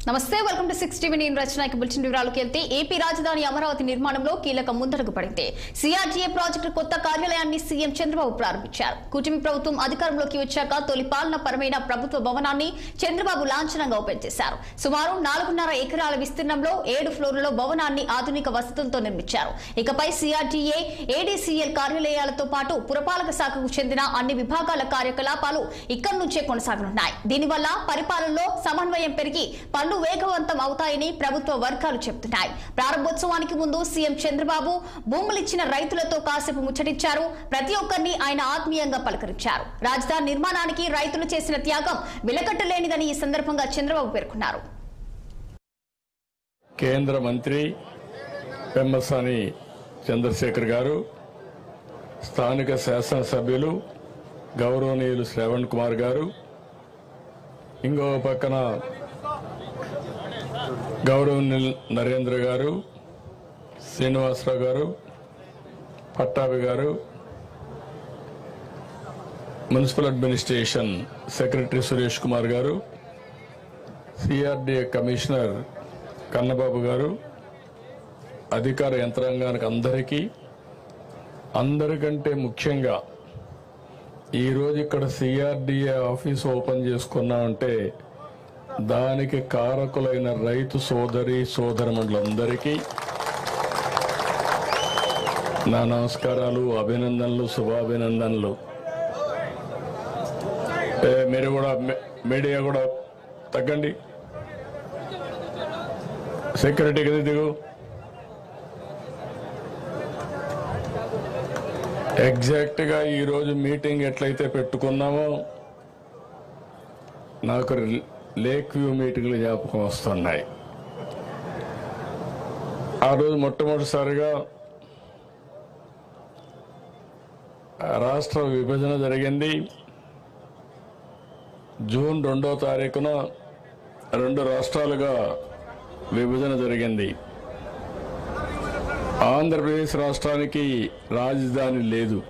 నమస్తే welcome to 6 TV నేను రచనాకి bulletin వివరాలకు వెళ్తే ఏపీ రాజధాని అమరావతి నిర్మాణంలో కీలక ముందడుగు పడింది. సిఆర్డీఏ ప్రాజెక్టు కొత్త కార్యాలయాన్ని సీఎం చంద్రబాబు ప్రారంభించారు. కూటమి ప్రభుత్వం అధికారంలోకి వచ్చాక తొలి పాలన పరమైన ప్రభుత్వ భవనాన్ని చంద్రబాబు లాంఛనంగా ఓపెన్ చేశారు. సుమారు 4.5 ఎకరాల విస్తీర్ణంలో 7 ఫ్లోర్లలో భవనాన్ని ఆధునిక వసతులతో నిర్మించారు. ఇకపై సిఆర్డీఏ ఏడీసీఎల్ కార్యాలయాలతో పాటు పురపాలక శాఖకు చెందిన అన్ని విభాగాల కార్యకలాపాలు ఇక్కడి నుంచే కొనసాగనున్నాయి. దీనివల్ల పరిపాలనలో సమన్వయం పెరిగి పనులు వేగవంతం అవుతాయని ప్రభుత్వ వర్గాలు చెబుతున్నాయి. ప్రారంభోత్సవానికి ముందు సీఎం చంద్రబాబు భూములిచ్చిన రైతులతో కాసేపు ముచ్చటించారు. ప్రతి ఒక్కరిని ఆయన ఆత్మీయంగా పలకరించారు. రాజధాని నిర్మాణానికి రైతులు చేసిన త్యాగం వెలకట్టలేనిదని ఈ సందర్భంగా చంద్రబాబు పేర్కొన్నారు. కేంద్ర మంత్రి పెమ్మసాని చంద్రశేఖర్ గారు, స్థానిక శాసనసభ్యులు గౌరవనీయులు శ్రవణ్ కుమార్ గారు, ఇంకో పక్కన గౌరవనీయులు నరేంద్ర గారు, శ్రీనివాసరావు గారు, పట్టాభి గారు, municipal administration secretary Suresh Kumar గారు, సిఆర్డీఏ కమిషనర్ కన్నబాబు గారు, అధికార యంత్రాంగానికి అందరికంటే ముఖ్యంగా ఈరోజు ఇక్కడ సిఆర్డీఏ ఆఫీస్ ఓపెన్ చేసుకున్నామంటే దానికి కారకులైన రైతు సోదరి సోదరమణులందరికీ నా నమస్కారాలు, అభినందనలు, శుభాభినందనలు. మీరు కూడా మీడియా కూడా తగ్గండి. సెక్యూరిటీ కదా దిగు. ఎగ్జాక్ట్గా ఈరోజు మీటింగ్ ఎట్లయితే పెట్టుకున్నామో నాకు లేక్ వ్యూ మీటింగ్లు జ్ఞాపకం వస్తున్నాయి. ఆ రోజు మొట్టమొదటిసారిగా రాష్ట్ర విభజన జరిగింది. జూన్ 2వ తారీఖున 2 రాష్ట్రాలుగా విభజన జరిగింది. ఆంధ్రప్రదేశ్ రాష్ట్రానికి రాజధాని లేదు.